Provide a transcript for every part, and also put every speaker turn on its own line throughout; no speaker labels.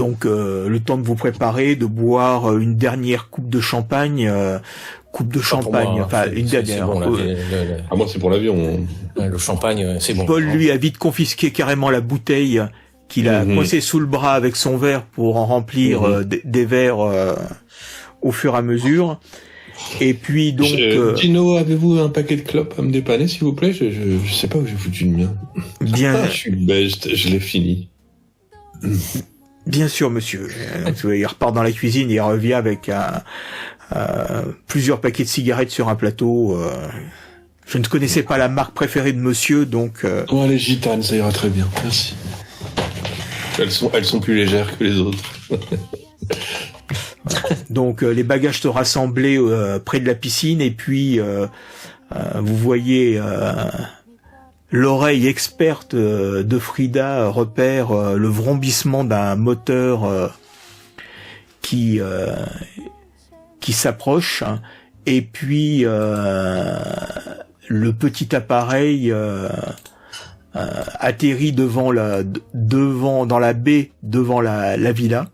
Donc le temps de vous préparer, de boire une dernière coupe de champagne, une dernière.
Bon,
moi c'est pour l'avion.
Le champagne, c'est bon.
Paul lui a vite confisqué carrément la bouteille qu'il a coincée sous le bras avec son verre pour en remplir des verres au fur et à mesure. Et puis donc...
Dino, avez-vous un paquet de clopes à me dépanner, s'il vous plaît? Je sais pas où j'ai foutu le mien.
Bien.
Je suis bête, je l'ai fini.
Bien sûr, monsieur. Donc, il repart dans la cuisine et il revient avec plusieurs paquets de cigarettes sur un plateau. Je ne connaissais pas la marque préférée de monsieur, donc...
Oh, les gitanes, ça ira très bien, merci. Elles sont plus légères que les autres.
Donc les bagages se rassemblaient près de la piscine et puis vous voyez l'oreille experte de Frida repère le vrombissement d'un moteur qui s'approche, et puis le petit appareil atterrit dans la baie devant la villa.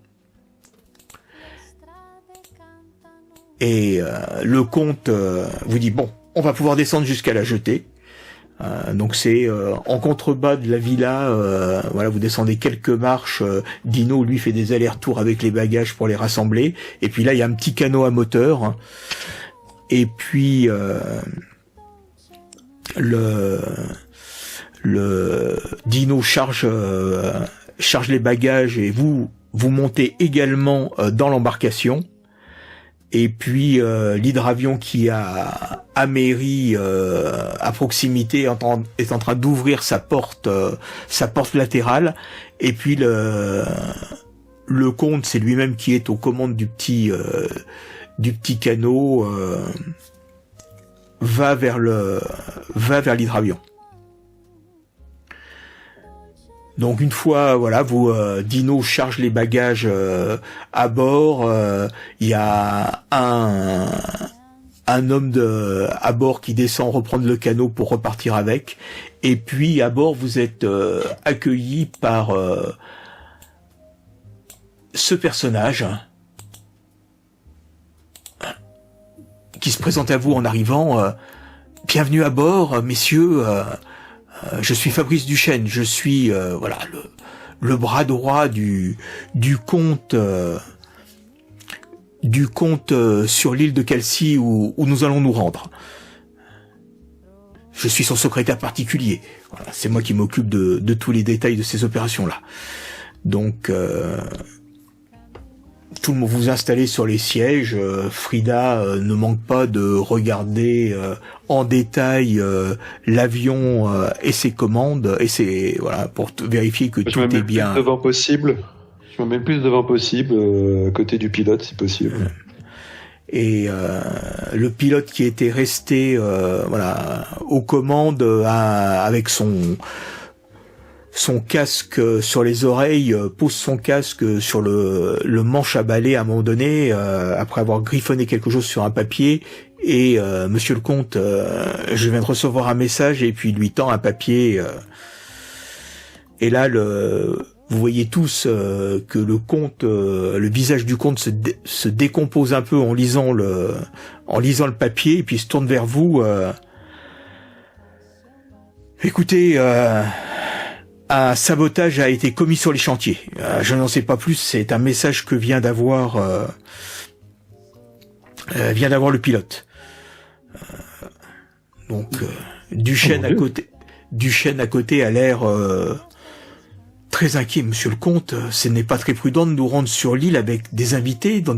Et le comte vous dit bon, on va pouvoir descendre jusqu'à la jetée. Donc c'est en contrebas de la villa. Voilà, vous descendez quelques marches. Dino lui fait des allers-retours avec les bagages pour les rassembler. Et puis là, il y a un petit canot à moteur. Et puis le Dino charge les bagages et vous montez également dans l'embarcation. Et puis l'hydravion qui a améri à proximité est en train d'ouvrir sa porte latérale. Et puis le comte, c'est lui-même qui est aux commandes du petit canot, va vers l'hydravion. Donc une fois, voilà, Dino charge les bagages à bord. Il y a un homme à bord qui descend reprendre le canot pour repartir avec. Et puis à bord, vous êtes accueilli par ce personnage qui se présente à vous en arrivant. Bienvenue à bord, messieurs. Je suis Fabrice Duchesne, je suis le bras droit du comte sur l'île de Calcie où nous allons nous rendre. Je suis son secrétaire particulier. Voilà, c'est moi qui m'occupe de tous les détails de ces opérations-là. Donc tout le monde, vous installez sur les sièges. Frida ne manque pas de regarder en détail l'avion et ses commandes pour vérifier que tout est bien.
Je me mets le plus devant possible, à côté du pilote si possible.
Et le pilote qui était resté aux commandes avec son casque sur les oreilles, pose son casque sur le manche à balai à un moment donné, après avoir griffonné quelque chose sur un papier, et monsieur le comte, je viens de recevoir un message, et puis il lui tend un papier, et là vous voyez tous que le comte, le visage du comte se décompose un peu en lisant le papier, et puis il se tourne vers vous. Écoutez, un sabotage a été commis sur les chantiers. Je n'en sais pas plus. C'est un message que vient d'avoir le pilote. Donc Duchesne à côté a l'air très inquiet. Monsieur le comte, ce n'est pas très prudent de nous rendre sur l'île avec des invités dans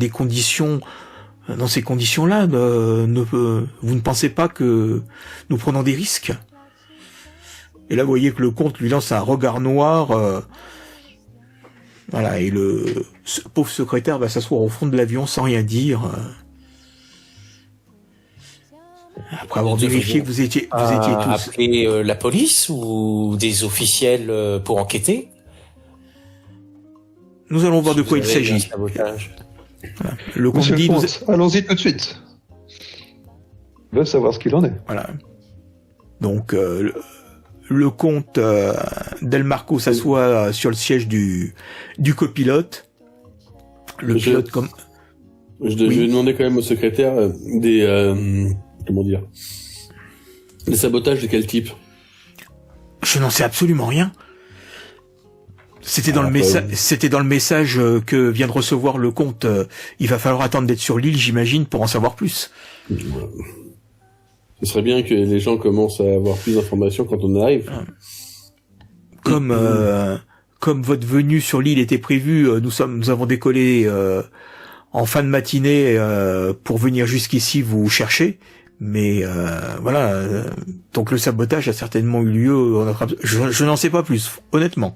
ces conditions-là. Vous ne pensez pas que nous prenons des risques? Et là, vous voyez que le comte lui lance un regard noir. Et ce pauvre secrétaire va s'asseoir au fond de l'avion sans rien dire. Après avoir vérifié que vous étiez tous...
Appeler la police ou des officiels pour enquêter?
Nous allons voir de quoi il s'agit. Voilà. Le comte dit...
Allons-y tout de suite. Je veux savoir ce qu'il en est.
Voilà. Donc... le comte Del Marco s'assoit sur le siège du copilote. Le pilote comme...
Je vais demander quand même au secrétaire comment dire, des sabotages de quel type?
Je n'en sais absolument rien. C'était dans le message que vient de recevoir le comte. Il va falloir attendre d'être sur l'île, j'imagine, pour en savoir plus.
Ce serait bien que les gens commencent à avoir plus d'informations quand on arrive.
Comme votre venue sur l'île était prévue, nous avons décollé en fin de matinée pour venir jusqu'ici vous chercher. Mais voilà, donc le sabotage a certainement eu lieu. Je n'en sais pas plus, honnêtement.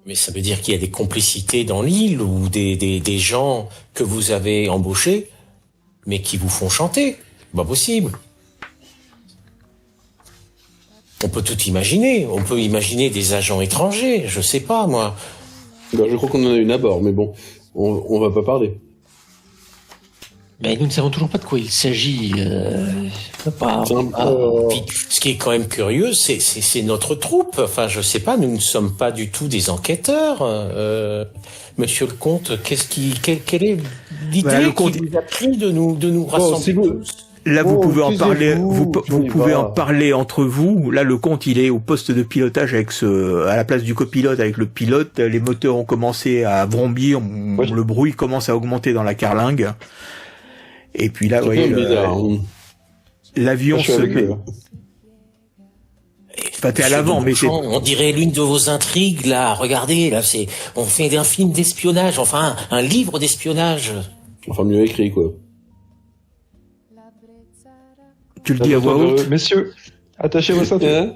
Mais ça veut dire qu'il y a des complicités dans l'île ou des gens que vous avez embauchés, mais qui vous font chanter. Pas possible. On peut tout imaginer. On peut imaginer des agents étrangers. Je sais pas, moi.
Ben, je crois qu'on en a une à bord, mais bon, on va pas parler.
Mais nous ne savons toujours pas de quoi il s'agit.
Puis, ce qui est quand même curieux, c'est notre troupe. Enfin, je sais pas, nous ne sommes pas du tout des enquêteurs. Monsieur le comte, quelle est l'idée qui vous a pris de nous rassembler tous?
Là, vous pouvez en parler. Vous pouvez en parler entre vous. Là, le comte, il est au poste de pilotage à la place du copilote avec le pilote. Les moteurs ont commencé à vrombir. Le bruit commence à augmenter dans la carlingue. Et puis là, vous voyez, l'avion se met. Enfin, t'es à l'avant, mais
on dirait l'une de vos intrigues, là. Regardez, là, on fait un film d'espionnage, enfin, un livre d'espionnage.
Enfin, mieux écrit, quoi.
Tu le dis à voix haute?
Messieurs, attachez vos ceintures.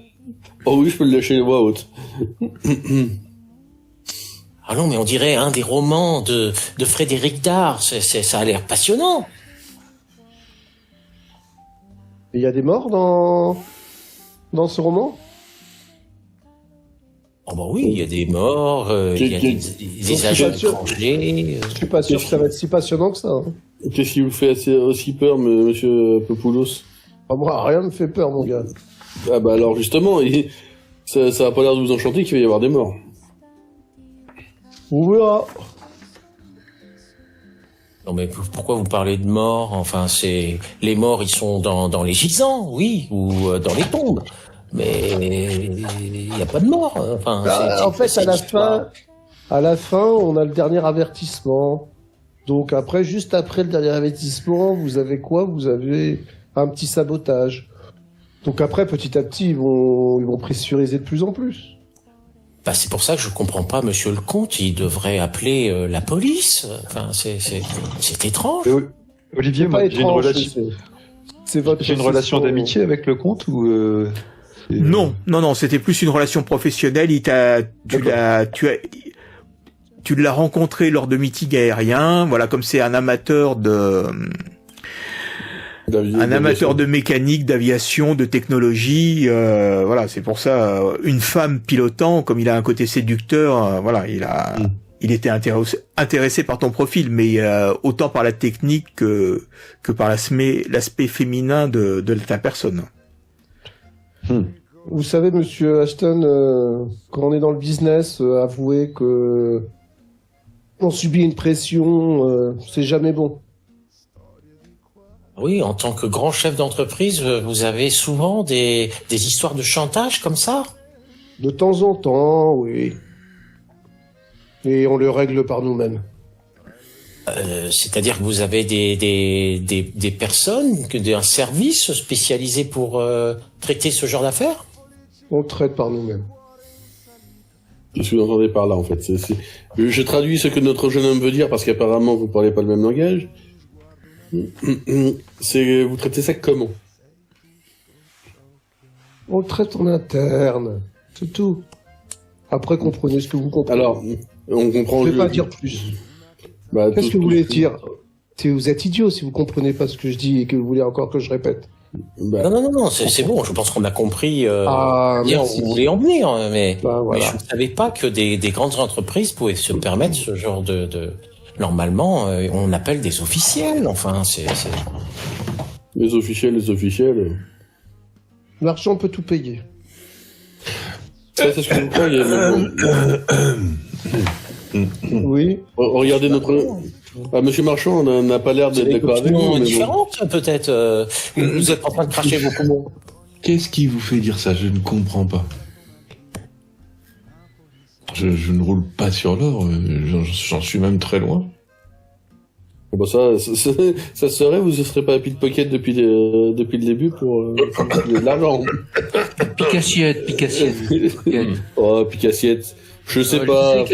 Oh oui, je peux le lâcher à voix haute.
Ah non, mais on dirait un des romans de Frédéric Dard. Ça a l'air passionnant.
Il y a des morts dans ce roman?
Oh bah oui, il y a des morts, il y a des agents étrangers.
Je suis pas sûr que ça va être si passionnant que ça. Hein.
Qu'est-ce qui vous fait aussi peur, monsieur Popoulos?
Moi, rien me fait peur, mon gars.
Ah bah alors justement, ça a pas l'air de vous enchanter qu'il va y avoir des morts.
On verra.
Non mais pourquoi vous parlez de morts? Enfin, les morts, ils sont dans les gisants, oui, ou dans les tombes. Mais il n'y a pas de mort. Enfin,
en fait, à la fin, on a le dernier avertissement. Donc après, juste après le dernier avertissement, vous avez quoi? Vous avez un petit sabotage. Donc après, petit à petit, ils vont pressuriser de plus en plus.
Bah, c'est pour ça que je comprends pas, monsieur le comte. Il devrait appeler la police. Enfin, c'est étrange.
Olivier, moi, j'ai une relation. J'ai une relation d'amitié avec le comte ou
Non, c'était plus une relation professionnelle. Tu l'as rencontré lors de meetings aériens. Voilà, comme c'est un amateur de mécanique, d'aviation, de technologie, voilà, c'est pour ça une femme pilotant, comme il a un côté séducteur, voilà, il était intéressé par ton profil, mais autant par la technique que par l'aspect féminin de ta personne.
Vous savez, monsieur Ashton, quand on est dans le business, avouez que on subit une pression, c'est jamais bon.
Oui, en tant que grand chef d'entreprise, vous avez souvent des histoires de chantage comme ça?
De temps en temps, oui. Et on le règle par nous-mêmes.
C'est-à-dire que vous avez des personnes, un service spécialisé pour traiter ce genre d'affaires?
On le traite par nous-mêmes.
Qu'est-ce que vous entendez par là, en fait? Je traduis ce que notre jeune homme veut dire, parce qu'apparemment, vous parlez pas le même langage. Vous traitez ça comment?
On le traite en interne, c'est tout. Après, comprenez ce que vous comprenez.
Alors, on comprend.
Je ne vais pas dire plus.
Bah,
qu'est-ce que vous voulez dire? Vous êtes idiot si vous comprenez pas ce que je dis et que vous voulez encore que je répète.
Bah, non, c'est bon. Je pense qu'on a compris où vous voulez en venir, mais je ne savais pas que des grandes entreprises pouvaient se permettre ce genre de... Normalement, on appelle des officiels. Enfin, c'est...
Les officiels.
L'argent peut tout payer.
Ça, c'est ce que vous croyez.
Oui.
Regardez notre... Monsieur Marchand n'a pas l'air d'être d'accord avec nous.
Différente, peut-être. Vous êtes en train de cracher vos poumons.
Qu'est-ce qui vous fait dire ça? Je ne comprends pas. Je ne roule pas sur l'or, j'en suis même très loin.
Bon, ça serait, vous ne serez pas à pickpocket depuis le début pour de l'argent.
Picassiette.
Oh, picassiette. Je sais pas.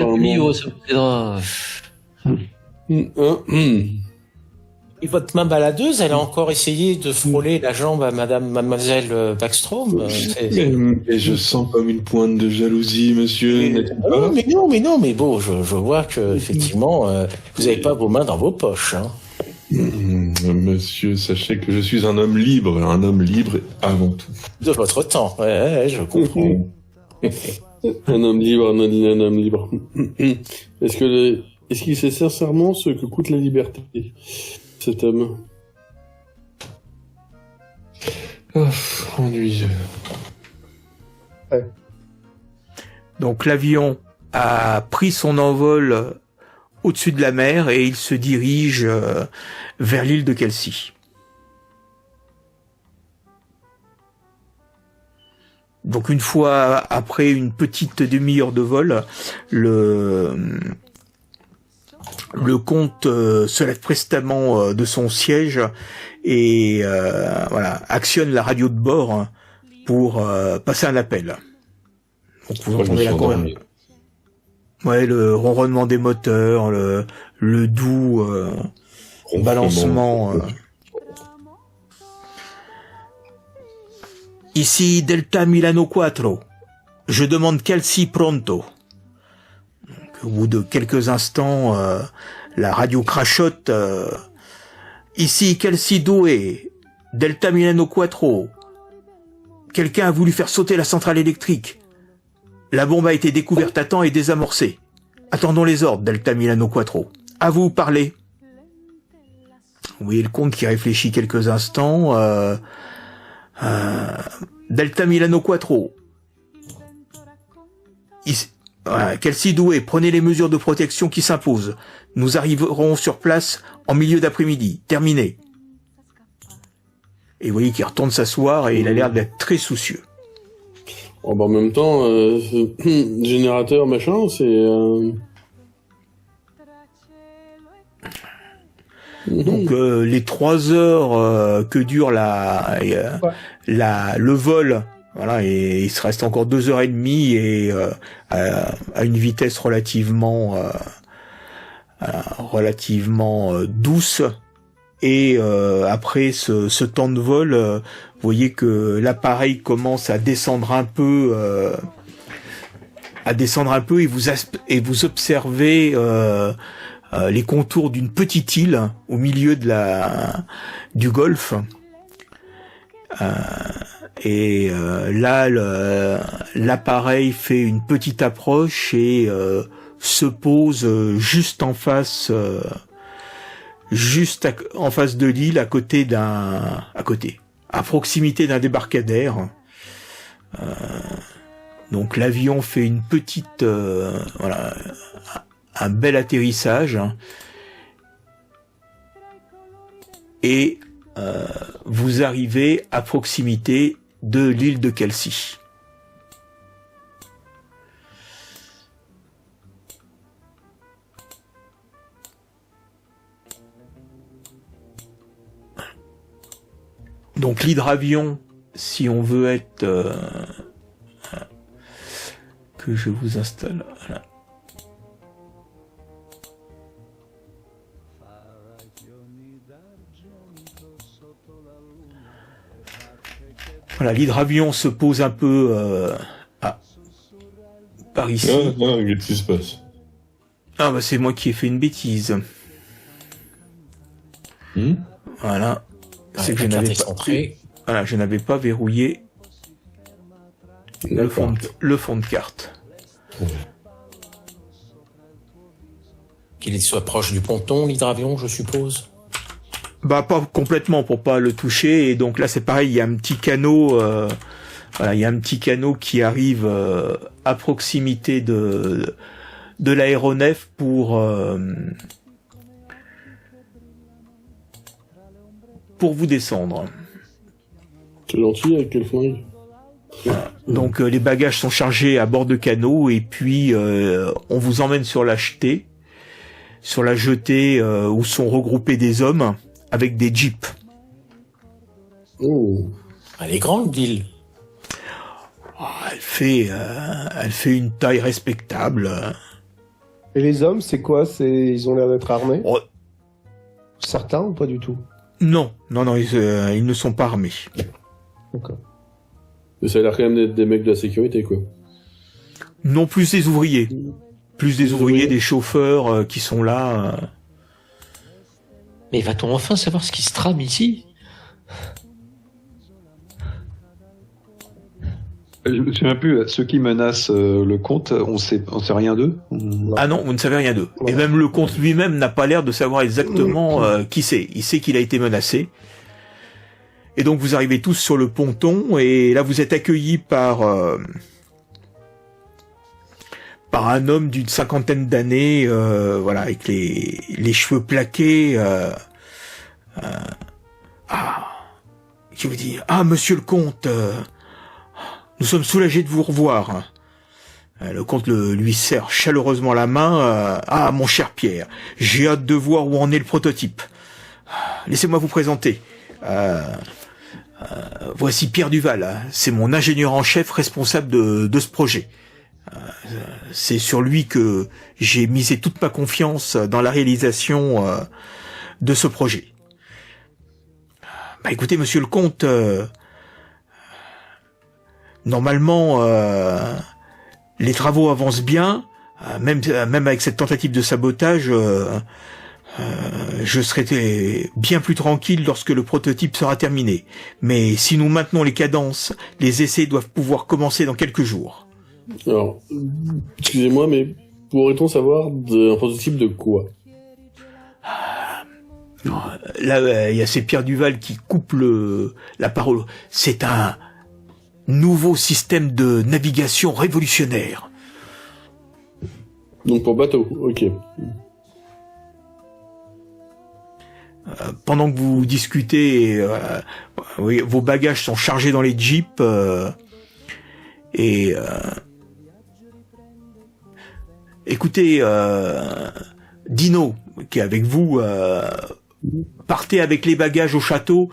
Et votre main baladeuse, elle a encore essayé de frôler la jambe à mademoiselle Backstrom.
Mais je sens comme une pointe de jalousie, monsieur.
Mais bon, je vois que effectivement, vous n'avez pas vos mains dans vos poches. Hein.
Monsieur, sachez que je suis un homme libre avant tout.
De votre temps, ouais, je comprends.
Un homme libre. Est-ce qu'il sait sincèrement ce que coûte la liberté, cet homme?
Ennuyeux.
Ouais.
Donc l'avion a pris son envol au-dessus de la mer et il se dirige vers l'île de Kelsey. Donc une fois après une petite demi-heure de vol, le comte se lève prestement de son siège et actionne la radio de bord pour passer un appel. Donc vous entendez la conversation. Ouais, le ronronnement des moteurs, le doux balancement. Ici Delta Milano 4. Je demande Kelsey pronto. Au bout de quelques instants, la radio crachote. Ici Kelsey 2, Delta Milano 4. Quelqu'un a voulu faire sauter la centrale électrique. La bombe a été découverte à temps et désamorcée. Attendons les ordres, Delta Milano 4. À vous, parlez. Vous voyez le comte qui réfléchit quelques instants. Delta Milano 4. Kelsey 2, prenez les mesures de protection qui s'imposent. Nous arriverons sur place en milieu d'après-midi. Terminé. Et vous voyez qu'il retourne s'asseoir et il a l'air d'être très soucieux.
Oh, bah, en même temps, générateur machin, c'est...
Donc les 3 heures que dure le vol, voilà, et il se reste encore 2h30 et à une vitesse relativement douce. Et après ce temps de vol, vous voyez que l'appareil commence à descendre un peu et vous observez les contours d'une petite île au milieu du golfe. Là, l'appareil fait une petite approche et se pose juste en face de l'île, à proximité d'un débarcadère. Donc l'avion fait une petite, un bel atterrissage, et vous arrivez à proximité de l'île de Kelsey. Donc l'hydravion, si on veut être... que je vous installe... Voilà. Voilà, l'hydravion se pose un peu par ici.
Qu'est-ce qui se passe?
Ah bah c'est moi qui ai fait une bêtise. Voilà. C'est que je n'avais pas verrouillé le fond de carte.
Qu'il soit proche du ponton, l'hydravion, je suppose.
Bah pas complètement pour pas le toucher, et donc là c'est pareil, il y a un petit canot, il y a un petit canot qui arrive à proximité de de l'aéronef pour vous descendre.
C'est gentil, avec quel flingue?
Donc les bagages sont chargés à bord de canot et puis on vous emmène sur la jetée où sont regroupés des hommes avec des jeeps.
Oh.
Elle est grande, l'île.
Elle fait une taille respectable.
Et les hommes, c'est quoi? Ils ont l'air d'être armés?
Oh.
Certains ou pas du tout?
Non, ils ne sont pas armés.
D'accord.
Mais ça a l'air quand même d'être des mecs de la sécurité, quoi.
Non, plus des ouvriers. Plus des ouvriers, des chauffeurs qui sont là.
Mais va-t-on enfin savoir ce qui se trame ici?
Je me souviens plus, ceux qui menacent le comte, on sait rien d'eux?
Ah non, vous ne savez rien d'eux. Et même le comte lui-même n'a pas l'air de savoir exactement qui c'est. Il sait qu'il a été menacé. Et donc vous arrivez tous sur le ponton et là vous êtes accueillis par un homme d'une 50aine d'années, voilà, avec les cheveux plaqués. Qui vous dit: ah, monsieur le comte, nous sommes soulagés de vous revoir. Le comte lui serre chaleureusement la main. Ah, mon cher Pierre, j'ai hâte de voir où en est le prototype. Laissez-moi vous présenter. Voici Pierre Duval. C'est mon ingénieur en chef responsable de ce projet. C'est sur lui que j'ai misé toute ma confiance dans la réalisation de ce projet. Bah écoutez, monsieur le comte, normalement, les travaux avancent bien, même avec cette tentative de sabotage, je serai bien plus tranquille lorsque le prototype sera terminé. Mais si nous maintenons les cadences, les essais doivent pouvoir commencer dans quelques jours.
Alors, excusez-moi, mais pourrait-on savoir un prototype de quoi?
Là, il y a ces Pierre Duval qui coupe la parole. C'est un nouveau système de navigation révolutionnaire.
Donc pour bateau, ok.
Pendant que vous discutez, oui, vos bagages sont chargés dans les jeeps et écoutez, Dino qui est avec vous, partez avec les bagages au château.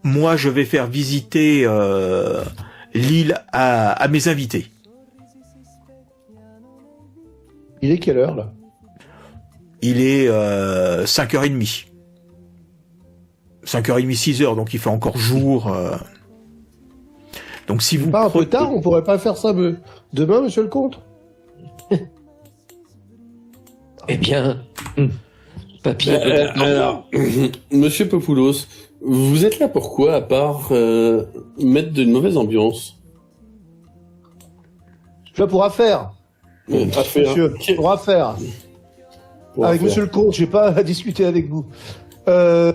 Moi, je vais faire visiter l'île à mes invités.
Il est quelle heure, là?
Il est 5h30. 5h30, 6h, donc il fait encore jour. Donc si vous...
Pas un peu tard, on pourrait pas faire ça demain, monsieur le comte?
Eh bien... Papier peut-être.
Alors, monsieur Popoulos, vous êtes là pourquoi, à part mettre d'une mauvaise ambiance?
Je suis là pour affaire. Monsieur, pour affaire. Avec monsieur le comte, j'ai pas à discuter avec vous.
Moi,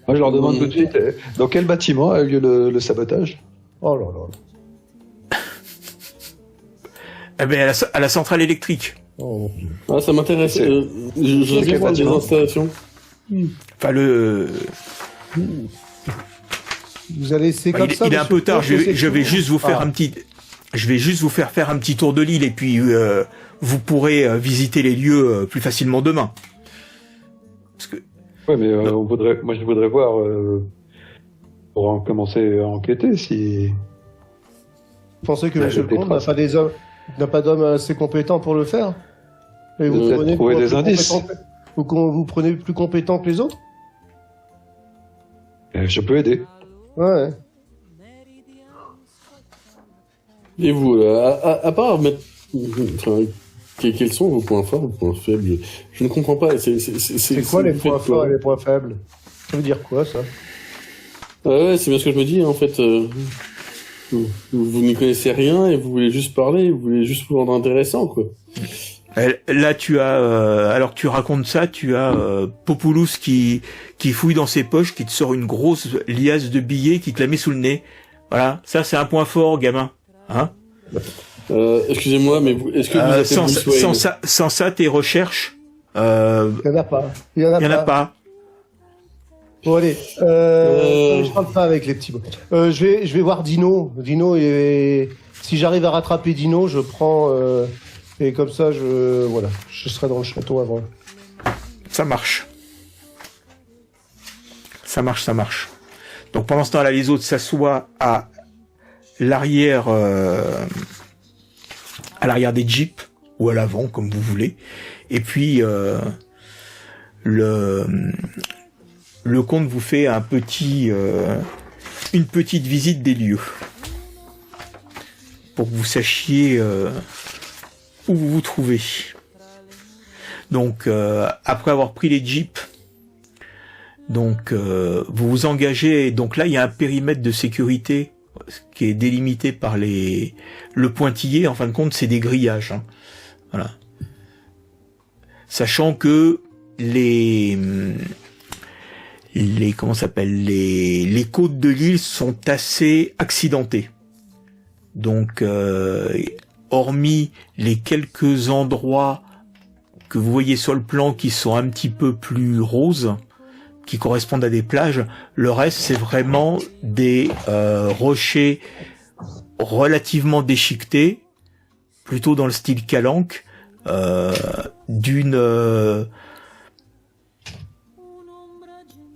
je leur demande tout de suite, dans quel bâtiment a eu lieu le sabotage?
Oh là là.
Eh ben, à la centrale électrique.
Oh.
Ah, ça m'intéresse. Je vais voir des installations.
Enfin,
Vous allez essayer comme ça.
Il est un peu tard. Je vais juste vous faire faire un petit tour de l'île et puis vous pourrez visiter les lieux plus facilement demain. Parce que...
Ouais, mais moi je voudrais voir pour commencer à enquêter si.
Vous pensez que monsieur le comte n'a pas d'hommes assez compétents pour le faire? Et vous
prenez trouver des indices.
Vous prenez plus compétent que les autres?
Je peux aider.
Ouais.
Et vous, à part mettre... Enfin, quels sont vos points forts, vos points faibles? Je ne comprends pas.
C'est quoi les points forts et les points faibles? Ça veut dire quoi, ça?
Ouais, c'est bien ce que je me dis, en fait. Vous n'y connaissez rien et vous voulez juste parler, vous voulez juste vous rendre intéressant, quoi.
Là, tu as, alors que tu racontes ça, tu as Popoulos qui fouille dans ses poches, qui te sort une grosse liasse de billets, qui te la met sous le nez. Voilà, ça c'est un point fort, gamin. Hein?
Excusez-moi, mais est-ce que vous avez
sans ça, tes recherches,
il y en a pas. Il y en a pas. Bon allez, je parle pas avec les petits mots. Je vais voir Dino. Dino, si j'arrive à rattraper Dino, je prends et comme ça, je serai dans le château avant.
Ça marche. Donc pendant ce temps-là, les autres s'assoient à l'arrière des jeeps ou à l'avant, comme vous voulez. Et puis le comte vous fait une petite visite des lieux pour que vous sachiez où vous vous trouvez. Donc après avoir pris les jeeps, donc vous vous engagez. Donc là, il y a un périmètre de sécurité qui est délimité par le pointillé. En fin de compte, c'est des grillages. Hein. Voilà. Sachant que les côtes de l'île sont assez accidentées. Donc, hormis les quelques endroits que vous voyez sur le plan qui sont un petit peu plus roses, qui correspondent à des plages, le reste c'est vraiment des rochers relativement déchiquetés, plutôt dans le style calanque, d'une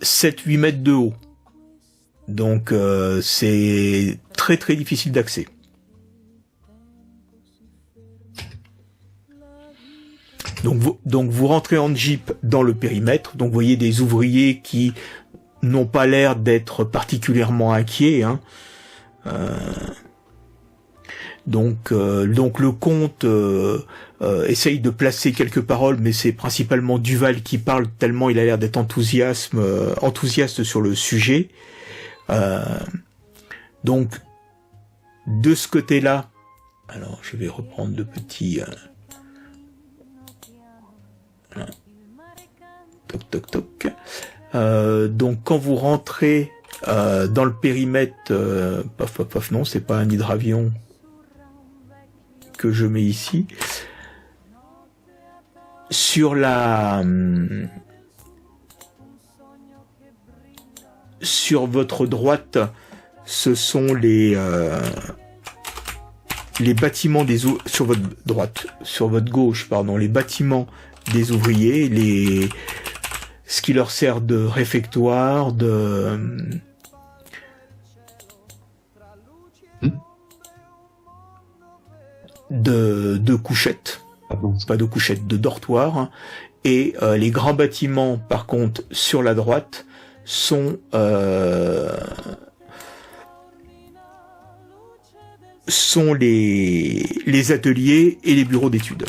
7-8 mètres de haut. Donc c'est très très difficile d'accès. Donc vous rentrez en jeep dans le périmètre. Donc vous voyez des ouvriers qui n'ont pas l'air d'être particulièrement inquiets. Hein. Donc le comte essaye de placer quelques paroles, mais c'est principalement Duval qui parle tellement il a l'air d'être enthousiaste sur le sujet. Donc de ce côté-là, alors je vais reprendre le petit toc toc. Donc quand vous rentrez dans le périmètre, non, c'est pas un hydravion que je mets ici. Sur votre droite, ce sont les bâtiments sur votre droite, sur votre gauche, pardon, les bâtiments des ouvriers, ce qui leur sert de réfectoire, de couchettes, pas de couchettes, de dortoirs, et les grands bâtiments, par contre, sur la droite, sont les ateliers et les bureaux d'études.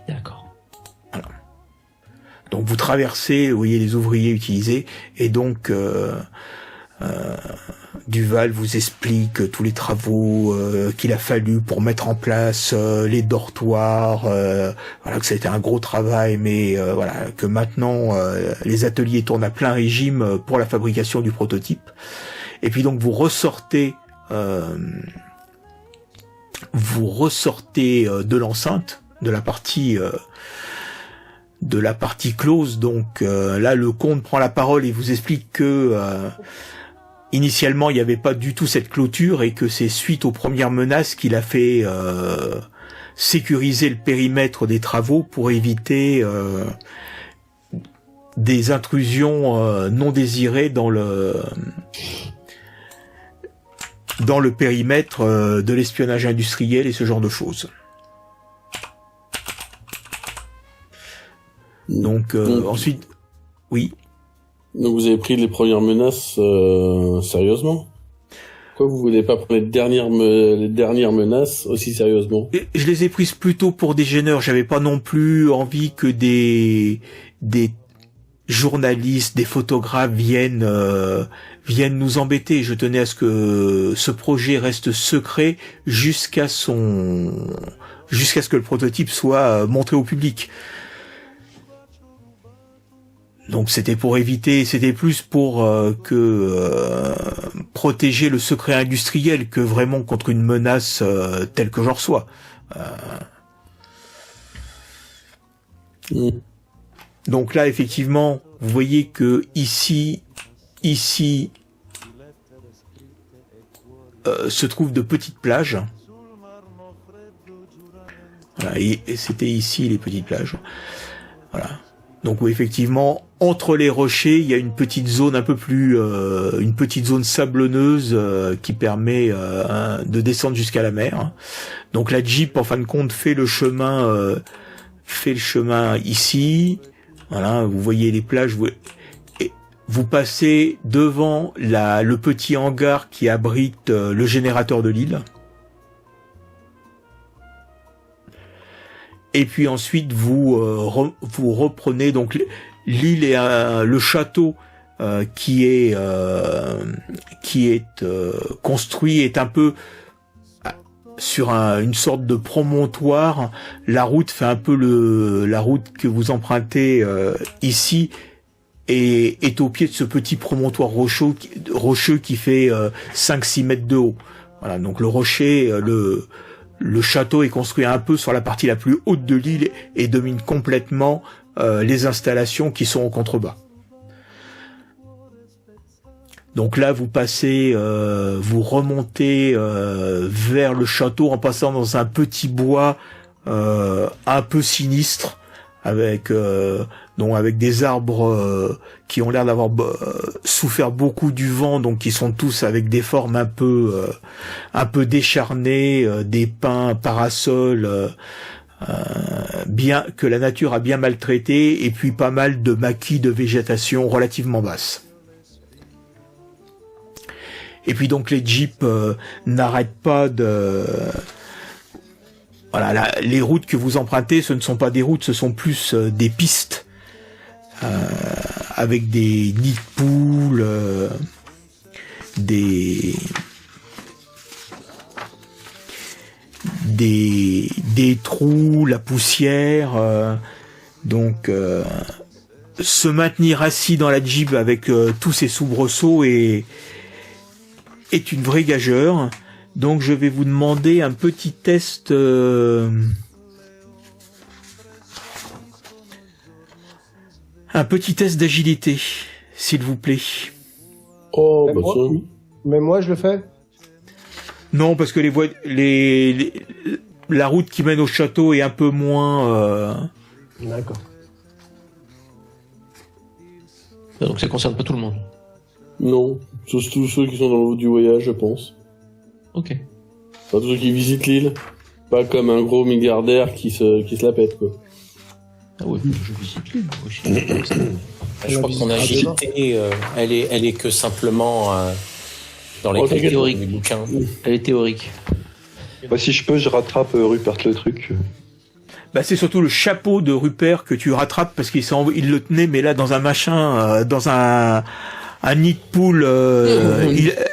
D'accord.
Voilà. Donc vous traversez, vous voyez les ouvriers utilisés, et donc Duval vous explique tous les travaux qu'il a fallu pour mettre en place les dortoirs, voilà, que ça a été un gros travail, mais voilà, que maintenant les ateliers tournent à plein régime pour la fabrication du prototype. Et puis donc vous ressortez de l'enceinte, de la partie close. Donc là le comte prend la parole et vous explique que initialement il n'y avait pas du tout cette clôture et que c'est suite aux premières menaces qu'il a fait sécuriser le périmètre des travaux pour éviter des intrusions non désirées dans le périmètre de l'espionnage industriel et ce genre de choses. Donc ensuite, oui.
Donc vous avez pris les premières menaces sérieusement? Pourquoi vous voulez pas prendre les dernières menaces aussi sérieusement?
Je les ai prises plutôt pour des gêneurs. J'avais pas non plus envie que des journalistes, des photographes viennent nous embêter. Je tenais à ce que ce projet reste secret jusqu'à ce que le prototype soit montré au public. Donc c'était plus pour protéger le secret industriel que vraiment contre une menace telle que j'en reçois. Donc là, effectivement, vous voyez que ici, se trouvent de petites plages. Voilà, et c'était ici les petites plages. Voilà. Donc où effectivement, entre les rochers, il y a une petite zone un peu plus, une petite zone sablonneuse qui permet de descendre jusqu'à la mer. Donc la Jeep, en fin de compte, fait le chemin ici. Voilà, vous voyez les plages. Vous passez devant le petit hangar qui abrite le générateur de l'île. Et puis ensuite, vous reprenez donc l'île et le château qui est construit est un peu sur une sorte de promontoire. La route fait un peu la route que vous empruntez ici est au pied de ce petit promontoire rocheux qui fait 5-6 mètres de haut. Voilà, donc le rocher, le château est construit un peu sur la partie la plus haute de l'île et domine complètement les installations qui sont en contrebas. Donc là, vous passez, vous remontez vers le château en passant dans un petit bois un peu sinistre, avec des arbres qui ont l'air d'avoir souffert beaucoup du vent, donc qui sont tous avec des formes un peu décharnées, des pins, parasols, bien que la nature a bien maltraité, et puis pas mal de maquis de végétation relativement basse. Et puis donc les jeeps n'arrêtent pas de... Voilà, les routes que vous empruntez, ce ne sont pas des routes, ce sont plus des pistes avec des nids de poules, des trous, la poussière. Donc se maintenir assis dans la Jeep avec tous ces soubresauts est une vraie gageure. Donc je vais vous demander un petit test d'agilité, s'il vous plaît.
Oh, bah ça.
Mais moi je le fais.
Non, parce que la route qui mène au château est un peu moins...
D'accord.
Donc ça concerne pas tout le monde.
Non, tous ceux qui sont dans le haut du voyage, je pense.
Ok.
Enfin, tous ceux qui visitent l'île. Pas comme un gros milliardaire qui se la pète, quoi.
Ah ouais, je visite l'île aussi.
Je crois que son agilité, elle est que simplement dans les
théoriques
du bouquin.
Elle est théorique.
Bah, si je peux, je rattrape Rupert le truc.
Bah, c'est surtout le chapeau de Rupert que tu rattrapes parce qu'il le tenait, mais là dans un machin, dans un nid de poule,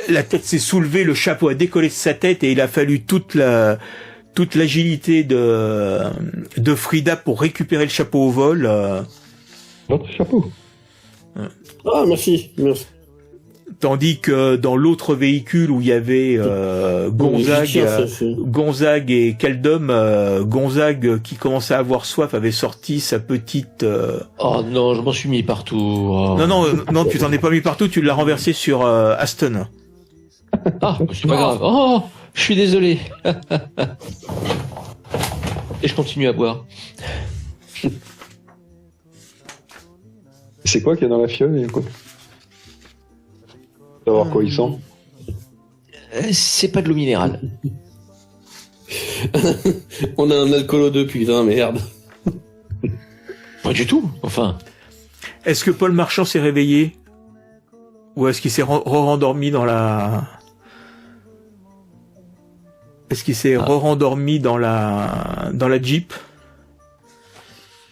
la tête s'est soulevée, le chapeau a décollé de sa tête et il a fallu toute l'agilité de Frida pour récupérer le chapeau au vol.
Votre chapeau.
Ah, merci.
Tandis que dans l'autre véhicule où il y avait Gonzague et Kaldom, Gonzague qui commençait à avoir soif avait sorti sa petite...
Oh non, je m'en suis mis partout. Oh.
Non, tu t'en es pas mis partout, tu l'as renversé sur Aston.
Ah, c'est pas grave. Oh, je suis désolé. Et je continue à boire.
C'est quoi qu'il y a dans la fiole et quoi? Savoir quoi il sent.
C'est pas de l'eau minérale.
On a un alcoolo 2, putain, merde.
Pas du tout, enfin.
Est-ce que Paul Marchand s'est réveillé? Ou est-ce qu'il s'est rendormi dans la... Est-ce qu'il s'est rendormi dans la Jeep?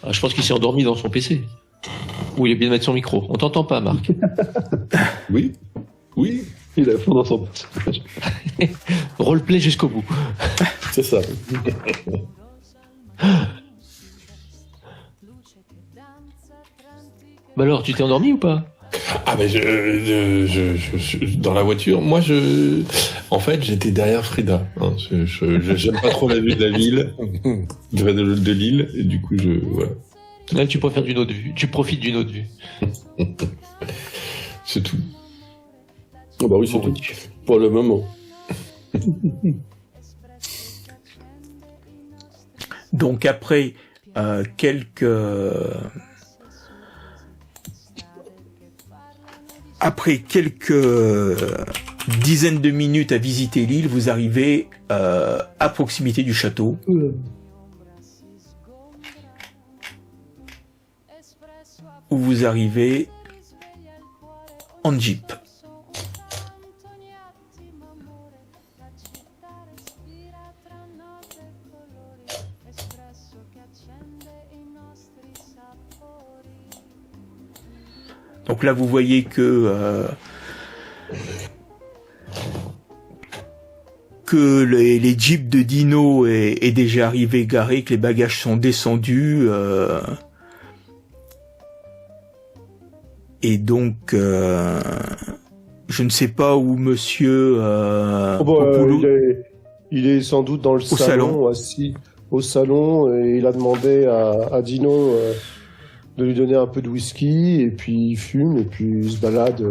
Je pense qu'il s'est endormi dans son PC. Ou il est bien de mettre son micro. On t'entend pas, Marc.
Oui, il a fond dans son personnage.
Roleplay jusqu'au bout.
C'est ça.
Bah alors, tu t'es endormi ou pas?
Ah ben dans la voiture, moi en fait j'étais derrière Frida. Hein. J'aime pas trop la vue de la ville, de l'île, et du coup voilà.
Là, tu préfères d'une autre vue. Tu profites d'une autre vue.
C'est tout.
Ah bah oui, c'est tout. Pour le moment.
Donc après quelques dizaines de minutes à visiter l'île, vous arrivez à proximité du château. Où vous arrivez en jeep. Donc là, vous voyez que les jeeps de Dino est déjà arrivé garé, que les bagages sont descendus. Et donc, je ne sais pas où monsieur
il est sans doute dans le salon, assis au salon, et il a demandé à Dino de lui donner un peu de whisky, et puis il fume, et puis il se balade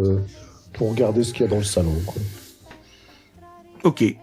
pour regarder ce qu'il y a dans le salon, quoi.
Ok.